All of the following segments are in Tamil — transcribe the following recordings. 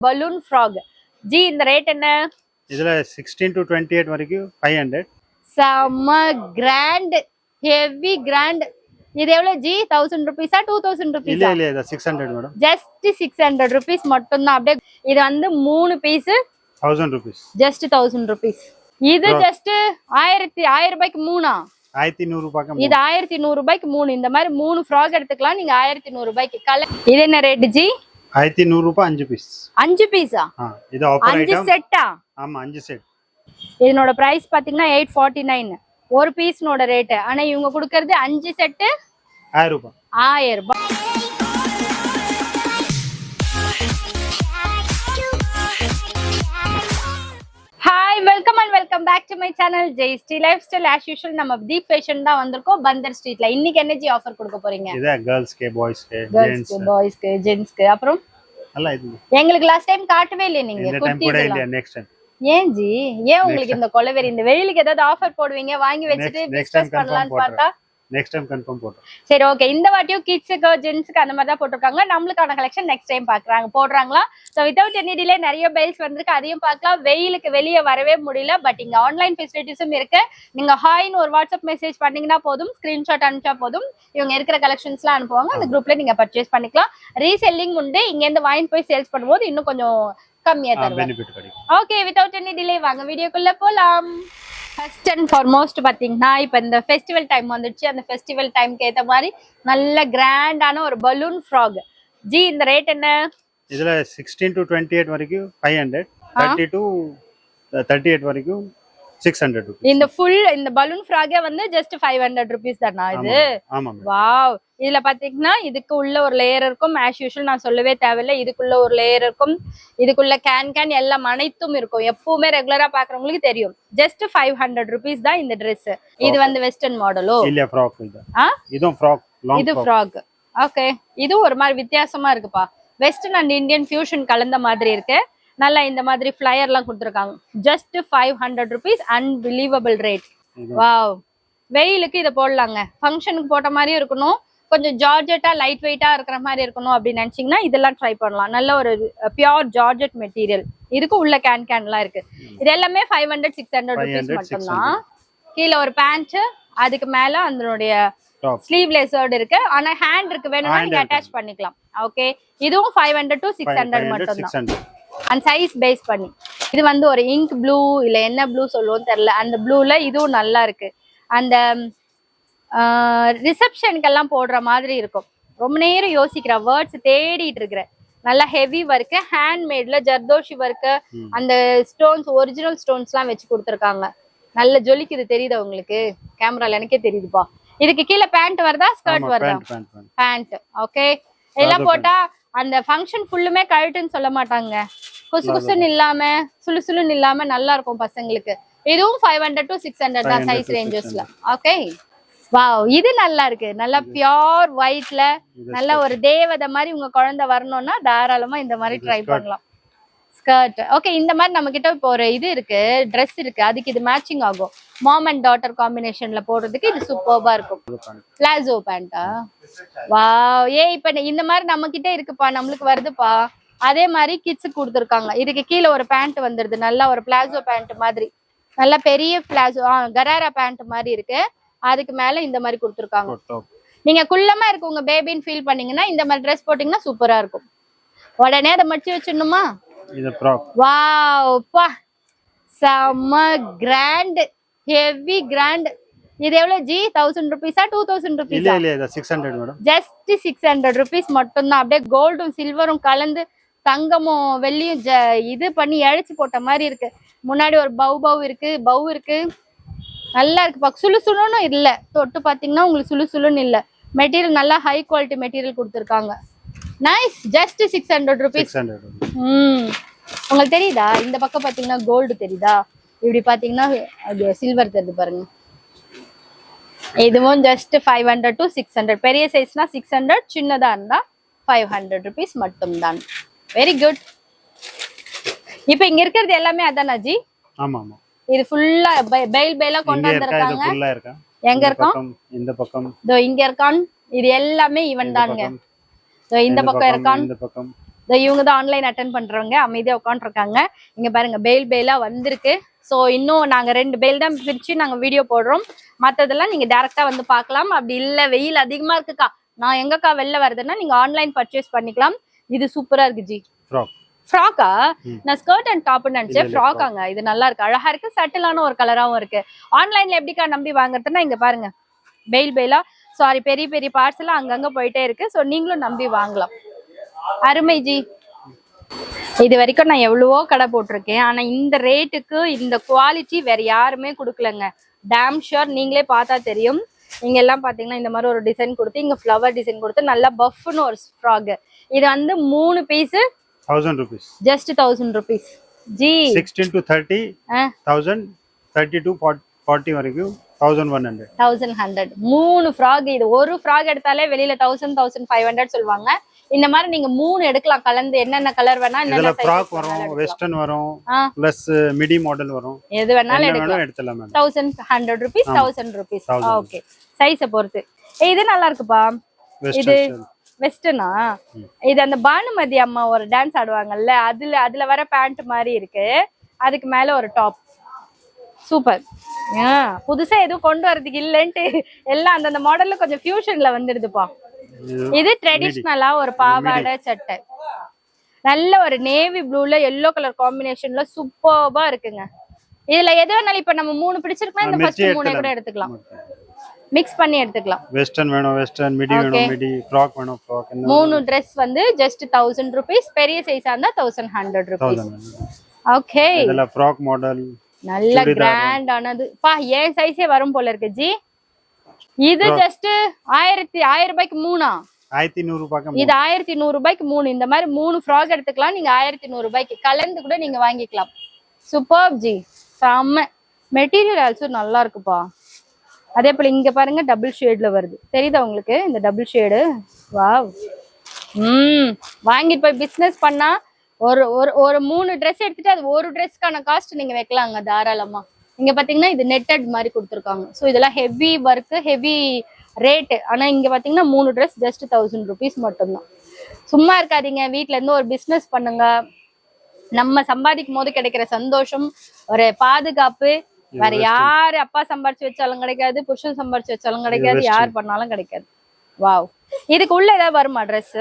balloon frog ஜி இந்த ரேட் என்ன? இதுல 16 to 28 வரைக்கும் 500. செம்ம கிராண்ட் ஹெவி கிராண்ட். இது எவ்வளவு ஜி? 1000 ரூபீஸா 2000 ரூபீஸா? இல்ல இல்ல இது 600 மேடம். ஜஸ்ட் 600 ரூபீஸ் மட்டும் தான். அப்படியே இது வந்து 3 பீஸ் 1000 ரூபீஸ். Just 1000 rupees. இது ஜஸ்ட் 1000 ரூபாய்க்கு 3ஆ? 1100 ரூபாய்க்கு. இது 1100 ரூபாய்க்கு 3. இந்த மாதிரி 3 ஃப்ராக் எடுத்துக்கலாம் நீங்க 1100 ரூபாய்க்கு. கலர் இது என்ன ரேட் ஜி? 1100 ரூபாய் 5 பீஸ். 5 பீஸா? இது ஆஃபர் ஐட்டம். 5 செட்டா? ஆமா 5 செட். இதனோட பிரைஸ் பாத்தீங்கன்னா 849 ஒரு பீஸ்னோட ரேட். ஆனா இவங்க கொடுக்கறது 5 செட் 1000 ரூபாய். 1000 ரூபாய். Hi welcome and welcome back to my channel ஜெய்ஸ்டி லைஃப் ஸ்டைல். ஆஸ் யூஷுவல் நம்ம தீப் ஃபேஷன் தான் வந்திருக்கோம் பந்தர் ஸ்ட்ரீட்ல. இன்னைக்கு என்ன ஜி ஆஃபர் கொடுக்க போறீங்க? இது கேர்ள்ஸ்க்கு பாய்ஸ்க்கு பாய்ஸ்க்கு ஜென்ஸ்க்கு. அப்புறம் நல்லா இது எங்களுக்கு லாஸ்ட் டைம் காட்டவே இல்ல நீங்க. இந்த டைம் கூட இல்ல, நெக்ஸ்ட் டைம். ஏன் ஜி? ஏன் உங்களுக்கு இந்த கொலவெறி? இந்த வெயிலுக்கு ஏதாவது ஆஃபர் போடுவீங்க வாங்கி வச்சிட்டு பிசினஸ் பண்ணலாம்னு பார்த்தா நெக்ஸ்ட் டைம் கன்ஃபார்ம் போடுறோம். சரி ஓகே. இந்த வாட்டியும் கிட்ஸுக்கு ஜென்ஸ்க்கு அந்த மாதிரி தான் போட்டிருக்காங்க. நம்மளுக்கான கலெக்ஷன் நெக்ஸ்ட் டைம் போடுறாங்களா? ஸோ வித்தவுட் எனி டிலே நிறைய பெயில்ஸ் வந்திருக்கு, அதையும் பார்க்கலாம். வெயிலுக்கு வெளியே வரவே முடியல, பட் இங்க ஆன்லைன் ஃபெசிலிட்டிஸும் இருக்கு. நீங்க ஹாய்னு ஒரு வாட்ஸ்அப் மெசேஜ் பண்ணீங்கன்னா போதும், ஸ்கிரீன்ஷாட் அனுப்பிச்சா போதும், இவங்க இருக்கிற கலெக்ஷன்ஸ்லாம் அனுப்புவாங்க. அந்த குரூப்ல நீங்க பர்ச்சேஸ் பண்ணிக்கலாம். ரீசெல்லிங் உண்டு. இங்க இருந்து வாங்கிட்டு போய் சேல்ஸ் பண்ணும்போது இன்னும் கொஞ்சம் கம்மியா தருவாங்க. ஓகே வித்தவுட் எனி டிலே வாங்க வீடியோக்குள்ள போலாம். ஃபர்ஸ்ட் அண்ட் ஃபார்மோஸ்ட் பாத்தீங்கன்னா இப்ப இந்த ஃபெஸ்டிவல் டைம் வந்துடுச்சு. அந்த ஃபெஸ்டிவல் டைம்க்கு ஏத்த மாதிரி நல்ல கிராண்டான ஒரு பலூன் ஃப்ராக். ஜி இந்த ரேட் என்ன? இதுல 16 to 28 வரைக்கும் 500, 30 to 38 வரைக்கும் 600 rupees. இந்த ஃபுல் இந்த பலூன் ஃப்ராகே வந்து ஜஸ்ட் 500 rupees தானா இது? ஆமா. வாவ். இதுல பாத்தீங்கன்னா இதுக்கு உள்ள ஒரு லேயர் இருக்கும். ஆஸ் யூஷுவல் நான் சொல்லவே தேவையில்லை, இதுக்குள்ள ஒரு லேயர் இருக்கும். இதுக்குள்ள கேன் எல்லாம் அனைத்தும் இருக்கும். எப்பவுமே ரெகுலரா பாக்குறவங்களுக்கு தெரியும். ஜஸ்ட் 500 rupees தான் இந்த Dress. இது வந்து வெஸ்டர்ன் மாடலோ? இல்ல ஃப்ராக் இது. இதுவும் ஃப்ராக், லாங் இது ஃப்ராக். ஓகே. இது ஒரு மாதிரி வித்தியாசமா இருக்குப்பா. வெஸ்டர்ன் அண்ட் இந்தியன் ஃபியூஷன் கலந்த மாதிரி இருக்கு. நல்லா இந்த மாதிரி ஃபிளையர்லாம் கொடுத்துருக்காங்க. Just 500 rupees. Unbelievable rate. Wow. வெயிலுக்கு இதை போடலாங்க. ஃபங்க்ஷனுக்கு போட்ட மாதிரியும் இருக்கணும், கொஞ்சம் ஜார்ஜெட்டா லைட் வெயிட்டா இருக்கிற மாதிரி இருக்கணும் அப்படின்னு நினைச்சீங்கன்னா இதெல்லாம் ட்ரை பண்ணலாம். நல்ல ஒரு பியூர் ஜார்ஜெட் மெட்டீரியல். இதுக்கு உள்ள கேன்லாம் இருக்கு. இது எல்லாமே 500 600 rupees மட்டும்தான். கீழே ஒரு பேண்ட், அதுக்கு மேல அதனுடைய ஸ்லீவ்லெஸோட இருக்கு. ஆனா ஹேண்ட் இருக்கு, வேணும்னா நீங்க அட்டாச் பண்ணிக்கலாம். ஓகே. இதுவும் 500 to 600 மட்டும்தான். அந்த சைஸ் பேஸ் பண்ணி. இது வந்து ஒரு இங்க் ப்ளூ இல்ல என்ன ப்ளூ சொல்லுவோம் தெரியல. அந்த ப்ளூல இதுவும் நல்லா இருக்கு. அந்த ரிசப்ஷனுக்கெல்லாம் போடுற மாதிரி இருக்கும். ரொம்ப நேரம் யோசிக்கிற, வேர்ட்ஸ் தேடிட்டு இருக்கிற. நல்லா ஹெவி ஒர்க்கு, ஹேண்ட்மேட்ல ஜர்தோஷி ஒர்க்கு, அந்த ஸ்டோன்ஸ் ஒரிஜினல் ஸ்டோன்ஸ்லாம் வச்சு கொடுத்துருக்காங்க. நல்ல ஜொலிக்குது. தெரியுதா உங்களுக்கு? கேமரால எனக்கே தெரியுதுப்பா. இதுக்கு கீழே பேண்ட் வருதா ஸ்கர்ட் வருதா? பேண்ட். ஓகே. இதெல்லாம் போட்டா அந்த ஃபங்க்ஷன் ஃபுல்லுமே கழட்டுன்னு சொல்ல மாட்டாங்க. குசுன்னு இல்லாம சுளுசுலுன்னு இல்லாம நல்லா இருக்கும் பசங்களுக்கு. இதுவும் 500 to 600 தான் சைஸ் ரேஞ்சஸ்ல. ஓகே. வாவ். இது நல்லா இருக்கு. நல்லா பியூர் ஒயிட்ல நல்ல ஒரு தேவதை மாதிரி உங்க குழந்தை வரணும்னா தாராளமா இந்த மாதிரி ட்ரை பண்ணலாம். ஸ்கர்ட். ஓகே. இந்த மாதிரி நம்ம கிட்ட இப்போ ஒரு இது இருக்கு, ட்ரெஸ் இருக்கு, அதுக்கு இது மேட்சிங் ஆகும். மாம் அண்ட் டாட்டர் காம்பினேஷன்ல போடுறதுக்கு இது சூப்பர்பா இருக்கும். பிளாசோ பேண்டா? வாவ். இப்ப இந்த மாதிரி நம்ம கிட்ட இருக்குப்பா, நம்மளுக்கு வருதுப்பா. அதே மாதிரி கிட்ஸுக்கு கொடுத்துருக்காங்க. இதுக்கு கீழே ஒரு பேண்ட் வந்துருது, நல்லா ஒரு பிளாசோ பேண்ட் மாதிரி, நல்ல பெரிய பிளாசோ கராரா பேண்ட் மாதிரி இருக்கு. அதுக்கு மேல இந்த மாதிரி கொடுத்துருக்காங்க. நீங்க குள்ளமா இருக்கு உங்க பேபின்னு ஃபீல் பண்ணீங்கன்னா இந்த மாதிரி ட்ரெஸ் போட்டீங்கன்னா சூப்பரா இருக்கும். உடனே அதை மடிச்சு வச்சிடணுமா? வாவ் பா. செம்ம கிராண்ட், ஹெவி கிராண்ட். இது எவ்வளவு ஜி? 1000 rupees-ஆ 2000 rupees? இல்ல இல்ல இது 600 மேடம். ஜஸ்ட் 600 rupees மட்டும் தான். அப்படியே கோல்டும் சில்வரும் கலந்து, தங்கமும் வெள்ளியும் இது பண்ணி அழிச்சு போட்ட மாதிரி இருக்கு. முன்னாடி ஒரு பவ் இருக்கு. நல்லா இருக்குப்பா. சுளுசுலுன்னு இல்ல, தொட்டு பாத்தீங்கன்னா உங்களுக்கு சுளுசுலுன்னு இல்ல. மெட்டீரியல் நல்லா ஹை குவாலிட்டி மெட்டீரியல் கொடுத்துருக்காங்க. நைஸ். Just 600 rupees. உங்களுக்கு தெரியுதா? இந்த பக்கம் பாத்தீங்கன்னா கோல்டு தெரியுதா? இப்படி பாத்தீங்கன்னா அது சில்வர் தெரியுது பாருங்க. இதுவும் ஜஸ்ட் 500 to 600. பெரிய சைஸ்னா 600, சின்னதா இருந்தா 500 rupees மட்டும்தான். Very good. இப்போ இங்க இருக்கிறது எல்லாமே அதானா ஜி? ஆமா ஆமா. இது ஃபுல்லா பெயிலா கொண்டு வந்திருக்காங்க. எங்க இருக்கோம்? இந்த பக்கம். இதோ இங்க இருக்கான். இது எல்லாமே ஈவன் தானுங்க. இதோ இந்த பக்கம் இருக்கான். இவங்க தான் ஆன்லைன் அட்டென்ட் பண்றவங்க, அமைதியா உட்காந்துருக்காங்க. இங்க பாருங்க பெயிலா வந்திருக்கு. ஸோ இன்னும் நாங்க 2 பெயில் தான் பிரிச்சு நாங்க வீடியோ போடுறோம். மத்ததெல்லாம் நீங்க டைரக்டா வந்து பார்க்கலாம். அப்படி இல்ல வெயில் அதிகமா இருக்குக்கா, நான் எங்கக்கா வெளில வருதுன்னா நீங்க ஆன்லைன் பர்ச்சேஸ் பண்ணிக்கலாம். இது சூப்பரா இருக்கு ஜி. ஃப்ராக்கா? நான் ஸ்கர்ட் அண்ட் டாப்னு நினைச்சேன். ஃப்ராக்காங்க. இது நல்லா இருக்கு, அழகா இருக்கு, சட்டிலான ஒரு கலராவும் இருக்கு. ஆன்லைன்ல எப்படிக்கா நம்பி வாங்குறதுன்னா இங்க பாருங்க பெயிலா சாரி பெரிய பெரிய பார்சலா அங்கங்க போயிட்டே இருக்கு. ஸோ நீங்களும் நம்பி வாங்கலாம். அருமை ஜி. இது வரைக்கும் நான் எவ்வளவோ கடை போட்டிருக்கேன், ஆனா இந்த ரேட்டுக்கு இந்த குவாலிட்டி வேற யாருமே கொடுக்கலங்க. டேம் ஷூர், நீங்களே பார்த்தா தெரியும். நீங்க எல்லாம் பாத்தீங்கன்னா இந்த மாதிரி ஒரு டிசைன் கொடுத்து, இங்க ஃப்ளவர் டிசைன் கொடுத்து நல்லா பஃப்னு ஒரு ஃப்ராக். இது வந்து 3 பீஸ் 1000 rupees. Just 1000 rupees. ஜி 16 to 30 1000, 30 to 40 வரைக்கும் 1100. 1100 3 ஃப்ராக். இது ஒரு ஃப்ராக் எடுத்தாலே வெளியில 1000 1500 சொல்லுவாங்க. இந்த மாதிரி நீங்க 3 எடுக்கலாம் கலந்து. என்னென்ன கலர் வேணா, என்னென்ன ஃப்ராக் வரும், வெஸ்டர்ன் வரும், பிளஸ் மிடி மாடல் வரும், எது வேணாலும் எடுக்கலாம். 1100 rupees 1000 rupees. ஓகே, சைஸை பொறுத்து. இது நல்லா இருக்குப்பா. இது வெஸ்டர்னா? இது அந்த பானுமதி அம்மா ஒரு டான்ஸ் ஆடுவாங்கல்ல, அதுல வர பேண்ட் மாதிரி இருக்கு. அதுக்கு மேல ஒரு டாப். சூப்பர். புதுசா எதுவும் கொண்டு வரதுக்கு இல்லன்ட்டு எல்லாம் அந்தந்த மாடல்ல கொஞ்சம் ஃபியூஷன்ல வந்துடுதுப்பா. இது ட்ரெடிஷ்னலா ஒரு பாவாடை சட்டை, நல்ல ஒரு நேவி ப்ளூல எல்லோ கலர் காம்பினேஷன்ல சூப்பர்பா இருக்குங்க. இதுல எது வேணாலும் இப்ப நம்ம 3 பிடிச்சிருக்கா, இந்த ஃபர்ஸ்ட் 3 கூட எடுத்துக்கலாம், மிக்ஸ் பண்ணி எடுத்துக்கலாம். வெஸ்டர்ன் வேணும் வெஸ்டர்ன், மிடி வேணும் மிடி, ஃப்ராக் வேணும் ஃப்ராக். 3 Dress வந்து just 1000 rupees. பெரிய சைஸா இருந்தா 1100 rupees. ஓகே, இதெல்லாம் ஃப்ராக் மாடல் நல்ல கிராண்ட் ஆனது பா. ஏன் சைஸே வரும் போல இருக்கு ஜி. இது ஜஸ்ட் 1000 ரூபாய்க்கு 3. 1100 ரூபாய்க்கு இது 1100 ரூபாய்க்கு 3. இந்த மாதிரி 3 ஃப்ராக் எடுத்துக்கலாம் நீங்க 1100 ரூபாய்க்கு. கலந்து கூட நீங்க வாங்கிக்கலாம். சூப்பர் ஜி, செம்ம. மெட்டீரியல் ஆல்சோ நல்லா இருக்குப்பா. அதே போல இங்க பாருங்க டபுள் ஷேட்ல வருது, தெரியுதா உங்களுக்கு இந்த டபுள் ஷேடு? வாவ். வாங்கிட்டு போய் பிசினஸ் பண்ணா ஒரு ஒரு 3 ட்ரெஸ் எடுத்துட்டு அது ஒரு ட்ரெஸ்க்கான காஸ்ட் நீங்க வைக்கலாங்க தாராளமா. இங்க பாத்தீங்கன்னா இது நெட்டட் மாதிரி கொடுத்துருக்காங்க. ஸோ இதெல்லாம் ஹெவி ஒர்க், ஹெவி ரேட்டு. ஆனா இங்க பாத்தீங்கன்னா 3 ட்ரெஸ் ஜஸ்ட் 1000 rupees மட்டும்தான். சும்மா இருக்காதீங்க, வீட்டுல இருந்து ஒரு பிசினஸ் பண்ணுங்க. நம்ம சம்பாதிக்கும் போது கிடைக்கிற சந்தோஷம், ஒரு பாதுகாப்பு வேற யாரு அப்பா சம்பாரிச்சு வச்சாலும் கிடைக்காது, புருஷன் சம்பாரிச்சு வச்சாலும் கிடைக்காது, யார் பண்ணாலும் கிடைக்காது. வாவ். இதுக்கு உள்ள ஏதாவது வருமா ட்ரெஸ்?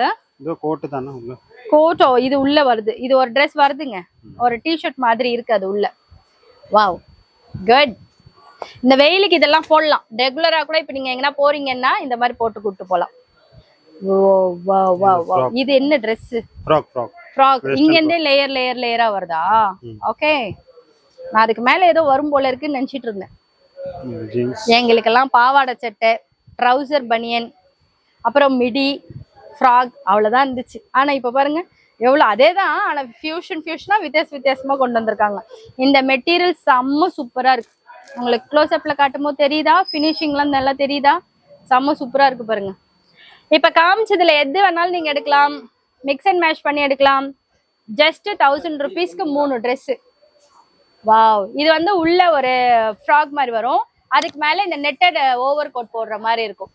கோட்டு தானே உள்ள. கோட்டோ இது உள்ள வருது. இது ஒரு ட்ரெஸ் வருதுங்க, ஒரு டிஷர்ட் மாதிரி இருக்கு அது உள்ள. Wow, good. இந்த வெயிலுக்கு இதெல்லாம் போடலாம். ரெகுலரா கூட இப்ப நீங்க எங்கன்னா போறீங்கன்னா இந்த மாதிரி போட்டு கூட்டு போலாம். ஓ வாவ் வாவ் வாவ். இது என்ன ட்ரெஸ்? ஃப்ராக். இங்க இருந்தே லேயரா வருதா? ஓகே, நான் அதுக்கு மேல ஏதோ வரும் போல இருக்குன்னு நினைச்சிட்டு இருந்தேன். எங்களுக்கெல்லாம் பாவாடை சட்டை, ட்ரௌசர் பனியன், அப்புறம் மிடி, ஃப்ராக் அவ்வளவுதான் இருந்துச்சு. ஆனா இப்ப பாருங்க எவ்வளவு அதேதான், ஆனா ஃபியூஷனா வித்தியாசமா கொண்டு வந்திருக்காங்க. இந்த மெட்டீரியல் செம்ம சூப்பரா இருக்கு. உங்களுக்கு க்ளோஸ் அப்ல காட்டும் போது தெரியுதா? பினிஷிங்லாம் நல்லா தெரியுதா? செம்ம சூப்பரா இருக்கு பாருங்க. இப்ப காமிச்சதுல எது வேணாலும் நீங்க எடுக்கலாம், மிக்ஸ் அண்ட் மேட்ச் பண்ணி எடுக்கலாம். Just 1000 rupeesக்கு 3 dress. வாவ். இது வந்து உள்ள ஒரு ஃப்ராக் மாதிரி வரும், அதுக்கு மேல இந்த நெட்டட் ஓவர் கோட் போடுற மாதிரி இருக்கும்.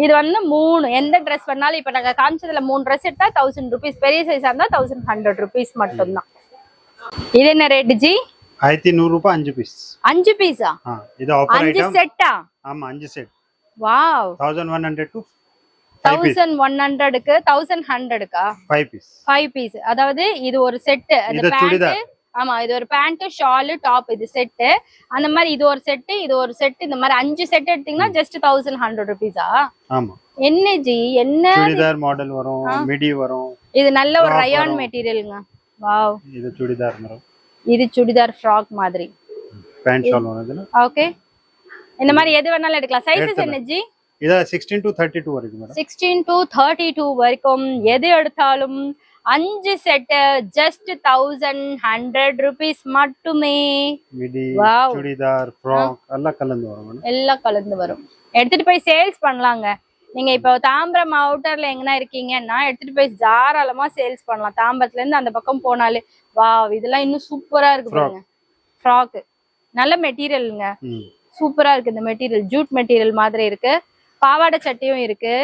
இது வந்து 3 எந்த ட்ரெஸ் பண்ணாலும் இப்ப நாங்க காமிச்சதுல 3 ட்ரெஸ் எடுத்தா 1000 rupees. பெரிய சைஸா இருந்தா 1100 rupees மட்டும்தான். இது என்ன ரேட் ஜி? 1100 ரூபாய் 5 பீஸ். 5 பீஸா? இது ஆஃபர் ஐட்டம். 5 செட்டா? ஆமா 5 செட். வாவ். 1100 to 1100க்கு 1100க்கா? 5 பீஸ். 5 பீஸ். அதாவது இது ஒரு செட். அந்த பேண்ட், ஆமா இது ஒரு பேண்ட், ஷால், டாப், இது செட். அந்த மாதிரி இது ஒரு செட், இது ஒரு செட். இந்த மாதிரி 5 செட் எடுத்தீங்கன்னா ஜஸ்ட் 1100 rupeesா? ஆமா. என்ன ஜி, என்ன சுடிதார் மாடல் வரும், மிடி வரும். இது நல்ல ஒரு ரயான் மெட்டீரியல்ங்க. வாவ். இது சுடிதார் வரும். இது சுடிதார் ஃப்ராக் மாதிரி. பேண்ட் ஷால் வருதுல. ஓகே, இந்த மாதிரி எது வேணாலும் எடுக்கலாம். சைஸஸ் என்ன ஜி? இது 16 to 32 வரைக்கும் மேடம். 16 to 32 வரைக்கும் எது எடுத்தாலும் 5 செட் ஜஸ்ட் 1100 rupees மட்டுமே. மிடி, சுடிதார், ஃப்ராக் எல்லாம் கலந்து வரும் மேடம். எல்லாம் கலந்து வரும். எடுத்துட்டு போய் சேல்ஸ் பண்ணலாங்க. நீங்க இப்போ தாம்பரம் அவுட்டர்ல எங்கன்னா இருக்கீங்கன்னா எடுத்துட்டு போய் தாராளமா சேல்ஸ் பண்ணலாம். தாம்பரத்துல இருந்து அந்த பக்கம் போனாலே வாவ். இதெல்லாம் இன்னும் சூப்பரா இருக்கு பாருங்க. ஃப்ராக் நல்ல மெட்டீரியலுங்க, சூப்பரா இருக்கு. இந்த மெட்டீரியல் ஜூட் மெட்டீரியல் மாதிரி இருக்கு. பாவாடை சட்டையும் இருக்கு.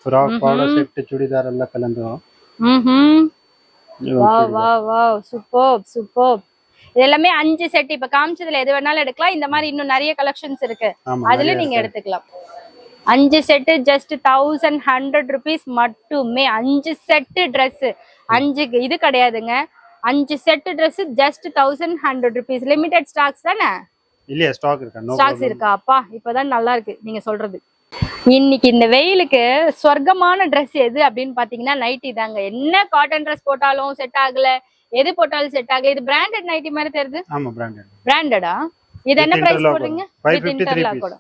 ஃப்ராக், பாவாடை செட், சுடிதார் எல்லாம் கலந்து வரும். Wow super. இது எல்லாமே 5 செட். இப்ப காமிச்சதுல எது வேணாலும் எடுக்கலாம். இந்த மாதிரி இன்னும் நிறைய கலெக்ஷன்ஸ் இருக்கு, அதுல நீங்க எடுத்துக்கலாம். 5 செட் ஜஸ்ட் 1100 rupees மட்டுமே. 5 செட் ட்ரெஸ், 5 இது கிடையாதுங்க. 5 set dress just 1100 rupees. Limited stocks தானே? இல்லையா, ஸ்டாக் இருக்கா? ஸ்டாக்ஸ் இருக்கா? அப்பா இப்பதான் நல்லா இருக்கு நீங்க சொல்றது. இன்னைக்கு இந்த வெயிலுக்கு சொர்க்கமான ட்ரெஸ் எது அப்படின்னு பாத்தீங்கன்னா நைட்டி தாங்க. என்ன காட்டன் ட்ரெஸ் போட்டாலும் செட் ஆகல, எது போட்டாலும் செட் ஆகல. இது பிராண்டட் நைட்டி மாதிரி தெரியுது. ஆமா, பிராண்டட். பிராண்டடா? இது என்ன பிரைஸ் போடுறீங்க? வித் இன்டர்லாக் கூட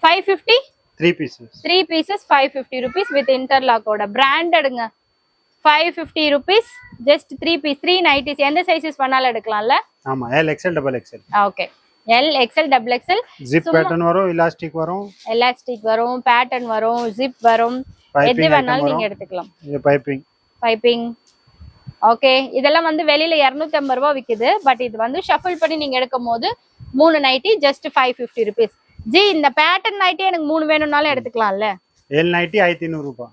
550. 3 pieces 550 rupees with interlock ஓட. பிராண்டடுங்க. 550 rupees just 3 piece 3 nighties. எந்த சைஸஸ் பண்ணாலும் எடுக்கலாம்ல? ஆமா, L XL double XL. Okay, L XL double XL. Zip pattern வரும், எலாஸ்டிக் வரும், பேட்டர்ன் வரும், ஜிப் வரும். எது வேணாலும் நீங்க எடுத்துக்கலாம். இது பைப்பிங். ஓகே, இதெல்லாம் வந்து வெளியில 250 ரூபாய் விக்குது. பட் இது வந்து ஷஃபிள் பண்ணி நீங்க எடுக்கும்போது 3 நைட்டி ஜஸ்ட் 550 rupees. ஜி, இந்த பேட்டர்ன் நைட்டி எனக்கு 3 வேணும்னாலும் எடுத்துக்கலாம்ல? 7 நைட்டி 1500 ரூபாய்.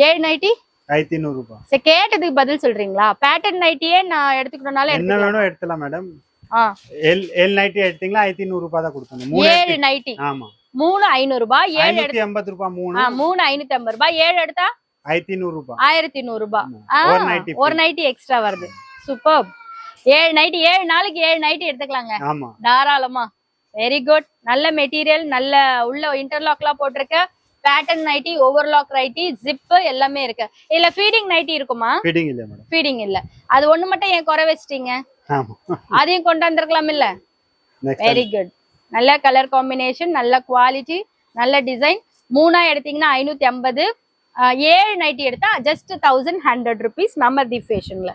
7 நைட்டி 1500 ரூபாய். சரி, கேட்டதுக்கு பதில் சொல்றீங்களா? பேட்டர்ன் நைட்டியே நான் எடுத்துக்கறனால என்ன வேணும் எடுத்துலாம் மேடம். L நைட்டி எடுத்தீங்களா 1500 ரூபாய் தான் கொடுத்தோம். 7 நைட்டி. ஆமா, 3 500 ரூபாய். 7 எடுத்து 580 ரூபாய். 3 550 ரூபாய். 7 எடுத்தா 1500 ரூபாய். 1100 ரூபாய். ஒரு நைட்டி எக்ஸ்ட்ரா வருது. சூப்பர். 7 நைட்டி, 7 நாளைக்கு 7 நைட்டி எடுத்துக்கலாங்க. ஆமா, தாராளமா. Very good. நல்ல மெட்டீரியல், நல்ல உள்ள இன்டர்லாக்லாம் போட்டிருக்க pattern nighty, overlock nighty, zip எல்லாமே இருக்கு. இல்ல ஃபீடிங் நைட்டி இருக்குமா? ஃபீடிங் இல்ல மேடம். ஃபீடிங் இல்ல. அது ஒண்ணு மட்டும் ஏன் குறை வச்சிட்டீங்க? ஆமா, அதையும் கொண்டு வந்திருக்கலாம் இல்ல? Very good. நல்ல கலர் காம்பினேஷன், நல்ல குவாலிட்டி, நல்ல டிசைன். 3 எடுத்தீங்கன்னா 550. 7 நைட்டி எடுத்தா ஜஸ்ட் 1100 rupees. நம்ம தி ஃபேஷன்ல.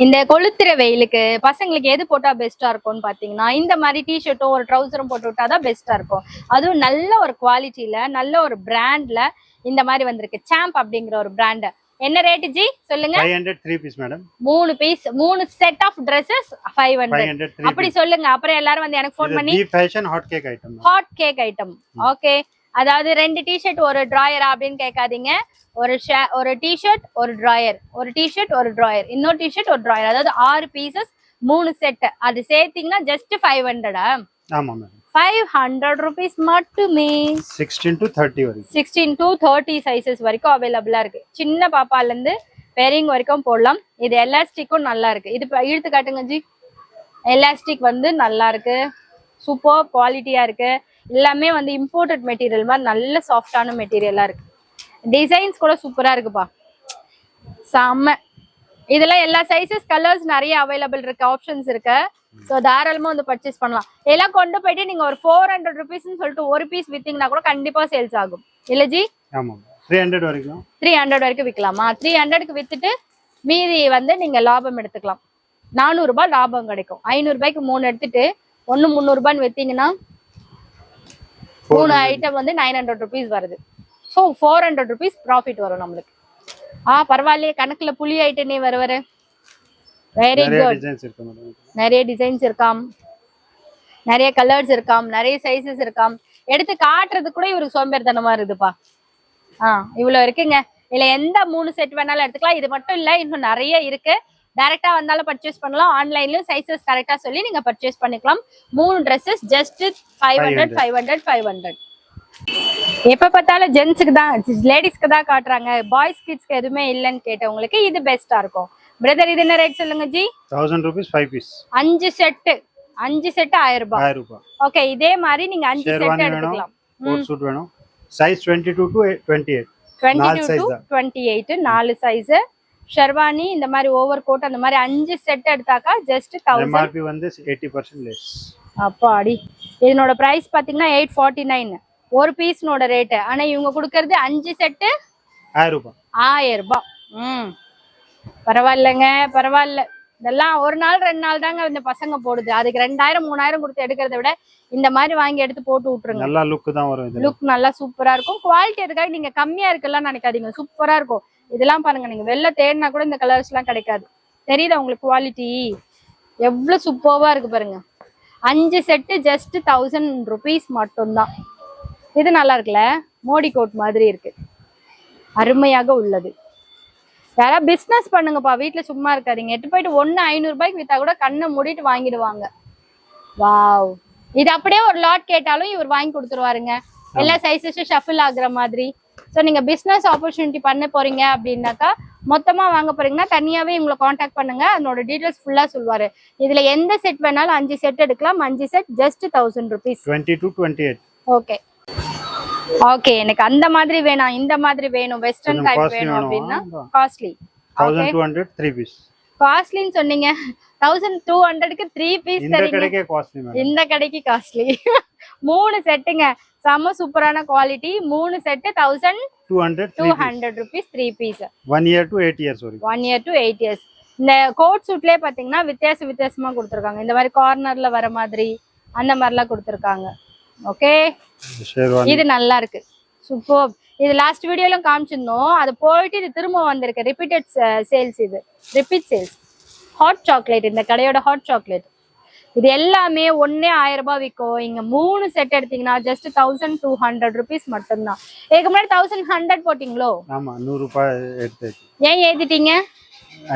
இந்த கொளுத்துற வெயிலுக்கு பசங்களுக்கு எது போட்டா பெஸ்டா இருக்கும்னு பாத்தீங்கன்னா இந்த மாதிரி டிஷர்ட்டும் ஒரு ட்ரௌசரும் போட்டு விட்டாதான் பெஸ்டா இருக்கும். அதுவும் நல்ல ஒரு குவாலிட்டியில, நல்ல ஒரு பிராண்ட்ல இந்த மாதிரி வந்திருக்கு. சாம்ப் அப்படிங்கிற ஒரு பிராண்ட். என்ன ரேட் ஜி சொல்லுங்க? 500 3 piece madam. 3 piece, 3 set of Dresses 500. அப்படி சொல்லுங்க. அப்புறம் எல்லாரும் வந்து எனக்கு ஃபோன் பண்ணி the fashion hot cake item. Okay, அதாவது 2 டிஷர்ட் ஒரு டிராயரா அப்படின்னு கேட்காதீங்க. ஒரு டிஷர்ட் ஒரு டிராயர், ஒரு டிஷர்ட் ஒரு டிராயர், இன்னொரு டிஷர்ட் ஒரு டிராயர். அதாவது 6 பீசஸ் 3 செட். அது சேர்த்தீங்கன்னா ஜஸ்ட் 500. ஆமா மேடம், 500 rupees மட்டுமே. 16 to 30 வரைக்கும். 16 to 30 சைஸஸ் வரைக்கும் அவைலபிளா இருக்கு. சின்ன பாப்பால இருந்து பெரியவங்க வரைக்கும் போடலாம். இது எலாஸ்டிக்கும் நல்லா இருக்கு. இது இழுத்து காட்டுங்க ஜி. எலாஸ்டிக் வந்து நல்லா இருக்கு, சூப்பர் குவாலிட்டியா இருக்கு. எல்லாமே வந்து இம்போர்ட்டட் மெட்டீரியல் மாதிரி நல்ல சாஃப்டான மெட்டீரியலா இருக்கு. டிசைன்ஸ் கூட சூப்பரா இருக்குப்பா, செம்ம. இதெல்லாம் எல்லா சைஸஸ், கலர்ஸ் நிறைய அவைலபிள் இருக்கு, ஆப்ஷன்ஸ் இருக்கு. ஸோ தாராளமா வந்து பர்ச்சேஸ் பண்ணலாம். எல்லாம் கொண்டு போயிட்டு நீங்க ஒரு 400 rupeesன்னு சொல்லிட்டு ஒரு பீஸ் வித்தீங்கன்னா கூட கண்டிப்பா சேல்ஸ் ஆகும் இல்ல ஜி? ஆமா, 300 வரைக்கும். 300 வரைக்கும் விற்கலாமா? 300க்கு வித்துட்டு மீதி வந்து நீங்க லாபம் எடுத்துக்கலாம். 400 ரூபாய் லாபம் கிடைக்கும். 500 ரூபாய்க்கு 3 எடுத்துட்டு 1 300 ரூபான்னு வித்தீங்கன்னா 3 ஐட்டம் வந்து 900 rupees வருது. ஸோ 400 rupees ப்ராஃபிட் வரும் நம்மளுக்கு. பரவாயில்லையே, கணக்குல புளி ஐட்டனே வர. Very good. நிறைய டிசைன்ஸ் இருக்காம், நிறைய கலர்ஸ் இருக்காம், நிறைய சைஸஸ் இருக்காம். எடுத்து காட்டுறது கூட இவருக்கு சோம்பேறித்தனமா இருக்குதுப்பா. இவ்வளவு இருக்குங்க. இதுல எந்த 3 செட் வேணாலும் எடுத்துக்கலாம். இது மட்டும் இல்ல, இன்னும் நிறைய இருக்கு. டைரக்டா வந்தாலும் பர்ச்சேஸ் பண்ணலாம். ஆன்லைன்லயும் சைஸஸ் கரெக்டா சொல்லி நீங்க பர்ச்சேஸ் பண்ணிக்கலாம். 3 dresses ஜஸ்ட் 500 500 500. எப்ப பார்த்தாலும் ஜென்ஸுக்கு தான், லேடிஸ்க்கு தான் காட்டுறாங்க, பாய்ஸ் கிட்ஸ்க்கு எதுவுமே இல்லைன்னு கேட்டவங்களுக்கு இது பெஸ்டா இருக்கும். பிரதர், இது என்ன ரேட் சொல்லுங்க ஜி? 1000 rupees 5 piece. 5 செட் 1000 ரூபாய். ஓகே, இதே மாதிரி நீங்க 5 செட் எடுத்துக்கலாம். கோட் சூட் வேணும். Size 22 to 28. 22 to 28 4 size. Sherwani இந்த மாதிரி ஓவர் கோட் அந்த மாதிரி 5 செட் எடுத்தாக்கா ஜஸ்ட் 1000. MRP வந்து 80% லெஸ். அப்பாடி. இதனோட பிரைஸ் பாத்தீங்கன்னா 849 ஒரு பீஸ்னோட ரேட். ஆனா இவங்க கொடுக்கறது 5 செட் 1000 ரூபாய். 1000 ரூபாய். பரவாயில்லைங்க, பரவாயில்ல. இதெல்லாம் ஒரு நாள் 2 நாள் தாங்க இந்த பசங்க போடுது. அதுக்கு 2000 3000 கொடுத்து எடுக்கிறத விட இந்த மாதிரி வாங்கி எடுத்து போட்டு விட்டுருங்க. நல்லா லுக் தான் வரும். இது லுக் நல்லா சூப்பரா இருக்கும். குவாலிட்டி எதுக்காக நீங்க கம்மியா இருக்குல்லாம் நினைக்காதீங்க, சூப்பரா இருக்கும். இதெல்லாம் பாருங்க, நீங்க வெளில தேடினா கூட இந்த கலர்ஸ் எல்லாம் கிடைக்காது. தெரியுதா உங்களுக்கு குவாலிட்டி எவ்வளவு சூப்பர்வா இருக்கு பாருங்க. 5 செட் ஜஸ்ட் 1000 rupees மட்டும்தான். இது நல்லா இருக்குல்ல, மோடி கோட் மாதிரி இருக்கு, அருமையாக உள்ளது. யாரா பிசினஸ் பண்ணுங்கப்பா, வீட்டுல சும்மா இருக்காதீங்க. எட்டு போயிட்டு 500 ரூபாய்க்கு வித்தா கூட கண்ணை மூடிட்டு வாங்கிடுவாங்க. வாவ், இது அப்படியே ஒரு லாட் கேட்டாலும் இவர் வாங்கி கொடுத்துருவாருங்க. எல்லா சைஸஸும் ஷஃபில் ஆகுற மாதிரி. ஸோ நீங்க பிசினஸ் ஆப்பர்ச்சுனிட்டி பண்ண போறீங்க அப்படின்னாக்கா, மொத்தமா வாங்க போறீங்கன்னா தனியாவே உங்களை காண்டாக்ட் பண்ணுங்க. அதனோட டீடைல்ஸ் ஃபுல்லா சொல்லுவாரு. இதுல எந்த செட் வேணாலும் 5 செட் எடுக்கலாம். 5 set just 1000 rupees. 20 to 28. Okay okay, எனக்கு அந்த மாதிரி வேணாம், இந்த மாதிரி வேணும், வெஸ்டர்ன் டைப் வேணும் அப்படின்னா காஸ்ட்லி. 1200 3 பீஸ். காஸ்ட்லின்னு சொன்னீங்க, 1200க்கு 3 பீஸ் இந்த தரீங்க. கடைக்கே காஸ்ட்லி மேடம். இந்த கடைக்கு காஸ்ட்லி. 3 செட்டுங்க, செம சூப்பரான quality. 3 set 1200 rupees 3 piece. 1 year to 8 years வரைக்கும். 1 year to 8 years. இந்த கோட் சூட்லயே பாத்தீங்கன்னா வித்தியாசமா கொடுத்துருக்காங்க. இந்த மாதிரி கார்னர்ல வர மாதிரி அந்த மாதிரிலாம் கொடுத்துருக்காங்க. ஓகே, இது நல்லா இருக்கு, சூப்பர். இது லாஸ்ட் வீடியோல காமிச்சிருந்தோம், அது போயிட்டு இது திரும்ப வந்திருக்கு. ரிப்பீட்டட் சேல்ஸ், இது ரிப்பீட் சேல்ஸ். ஹாட் சாக்லேட், இந்த கடையோட ஹாட் சாக்லேட். இது எல்லாமே ஒன்னே 1000 ரூபாய் விற்கும். இங்க 3 செட் எடுத்தீங்கன்னா ஜஸ்ட் 1200 rupees மட்டும்தான். இதுக்கு முன்னாடி 1100 போட்டீங்களோ? ஆமா, 100 ரூபாய் எடுத்து. ஏன் ஏத்திட்டீங்க?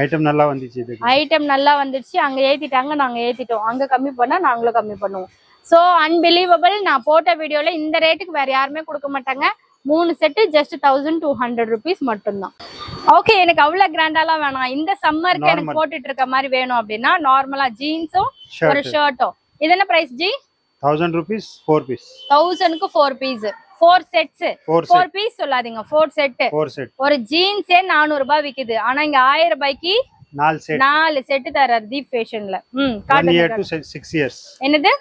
ஐட்டம் நல்லா வந்துச்சு. ஐட்டம் நல்லா வந்துச்சு, அங்க ஏத்திட்டாங்க, நாங்க ஏத்திட்டோம். அங்க கம்மி பண்ணா நாங்களும் கம்மி பண்ணுவோம். So unbelievable. நான் போட்ட வீடியோல இந்த ரேட்டுக்கு வேற யாருமே கொடுக்க மாட்டாங்க. 3 செட்டு ஜஸ்ட் 1200 rupees மட்டும்தான். ஓகே, எனக்கு அவ்வளவு கிராண்டாலாம் வேணாம். இந்த சம்மருக்கு எனக்கு போட்டுட்டு இருக்க மாதிரி வேணும் அப்படின்னா நார்மலா ஜீன்ஸும் ஒரு ஷர்ட்டும். இது என்ன பிரைஸ் ஜி? 1000 rupees 4 piece. 1000க்கு 4 பீஸ், 4 செட்ஸ். 4 பீஸ் சொல்லாதீங்க, 4 செட். ஒரு ஜீன்ஸே 400 ரூபாய் விக்குது. ஆனா இங்க 1000 ரூபாய்க்கு 4 செட் தராரு தீப் ஃபேஷன்ல. 1 year to 6 years. என்னது?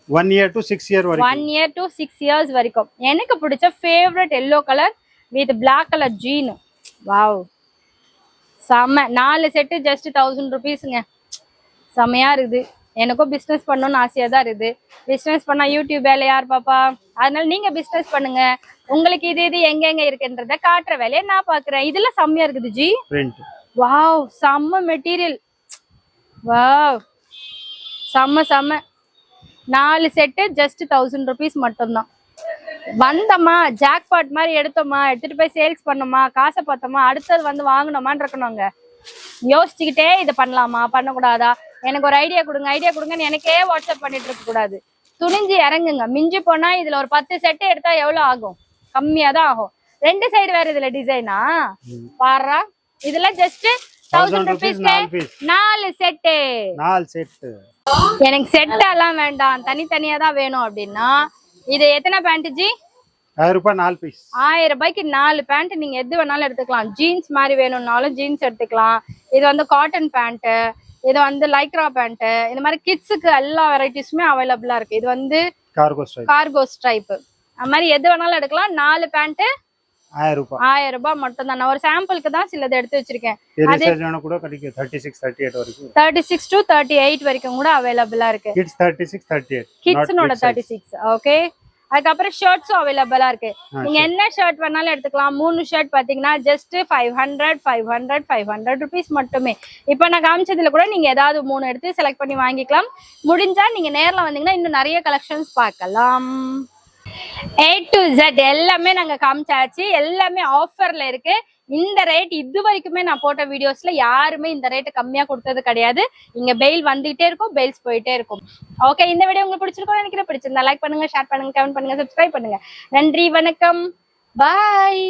1 year to 6 year வரைக்கும். 1 year to 6 years வரைக்கும். எனக்கு பிடிச்ச favourite yellow colour with black colour jean. Wow, செம்ம. 4 செட்டு ஜஸ்ட் 1000 rupeesங்க. செம்மையா இருக்குது. எனக்கும் பிசினஸ் பண்ணணும்னு ஆசையா தான் இருக்குது. பிசினஸ் பண்ணா யூடியூப் வேலை யார் பாப்பா? அதனால நீங்க பிசினஸ் பண்ணுங்க. உங்களுக்கு இது எங்க இருக்குன்றத காட்டுற வேலையை நான் பாக்குறேன். இதெல்லாம் செம்மையா இருக்குது ஜி. வாவ், செம்ம மெட்டீரியல். வாவ், செம்ம. 4 செட்டு ஜஸ்ட் 1000 rupees மட்டும்தான். வந்தோமா, ஜாக்பாட் மாதிரி எடுத்தோமா, எடுத்துட்டு போய் சேல்ஸ் பண்ணோமா, காசை பார்த்தோமா, அடுத்தது வந்து வாங்கணுமான்னு இருக்கணுங்க. யோசிச்சுக்கிட்டே இதை பண்ணலாமா பண்ணக்கூடாதா, எனக்கு ஒரு ஐடியா கொடுங்கன்னு எனக்கே வாட்ஸ்அப் பண்ணிட்டு இருக்க கூடாது. துணிஞ்சு இறங்குங்க. மிஞ்சி போனா இதுல ஒரு 10 செட்டு எடுத்தா எவ்வளவு ஆகும்? கம்மியா தான் ஆகும். 2 சைடு வேற இதுல டிசைனா பாரு. இதெல்லாம் ஜஸ்ட் 1000 rupees 4 செட்டு. எனக்கு செட் எல்லாம் வேண்டாம், தனித்தனியா தான் வேணும் அப்படின்னா இது எத்தனை பேண்ட் ஜி? 1000 ரூபாய் 4 பீஸ். 1000 ரூபாய்க்கு 4 பேண்ட். நீங்க எது வேணாலும் எடுத்துக்கலாம். ஜீன்ஸ் மாதிரி வேணும்னாலும் ஜீன்ஸ் எடுத்துக்கலாம். இது வந்து காட்டன் பேண்ட், இது வந்து லைக்ரா பேண்ட். இந்த மாதிரி கிட்ஸுக்கு எல்லா வெரைட்டிஸுமே அவைலபிளா இருக்கு. இது வந்து கார்கோ ஸ்ட்ரைப். அது மாதிரி எது வேணாலும் எடுக்கலாம். 4 பேண்ட் 1000 ரூபாய் மட்டும் தான். நான் ஒரு சாம்பிளுக்கு தான் சிலது எடுத்து வச்சிருக்கேன். 36 to 38 வரைக்கும் கூட அவைலபிளா இருக்கு. கிட்ஸ் 36 38. கிட்ஸ்னோட 36. ஓகே, அதுக்கப்புறம் ஷர்ட்ஸும் அவைலபிளா இருக்கு. நீங்க என்ன ஷர்ட் வேணாலும் எடுத்துக்கலாம். 3 ஷர்ட் பாத்தீங்கன்னா ஜஸ்ட் 500 rupees மட்டுமே. இப்ப நான் காமிச்சதுல கூட நீங்க ஏதாவது 3 எடுத்து செலக்ட் பண்ணி வாங்கிக்கலாம். முடிஞ்சா நீங்க நேர்ல வந்தீங்கன்னா இன்னும் நிறைய கலெக்ஷன்ஸ் பார்க்கலாம். A to Z எல்லாமே நாங்க காமிச்சாச்சு. எல்லாமே ஆஃபர்ல இருக்கு. இந்த ரேட் இது வரைக்குமே நான் போட்ட வீடியோஸ்ல யாருமே இந்த ரேட் கம்மியா கொடுத்தது கிடையாது. இங்க பெயில் வந்துகிட்டே இருக்கும், பெயில்ஸ் போயிட்டே இருக்கும். ஓகே, இந்த வீடியோ உங்களுக்கு பிடிச்சிருக்கும் நினைக்கிறேன். பிடிச்சிருந்தா லைக் பண்ணுங்க, ஷேர் பண்ணுங்க, கமெண்ட் பண்ணுங்க, சப்ஸ்கிரைப் பண்ணுங்க. நன்றி, வணக்கம், பாய்.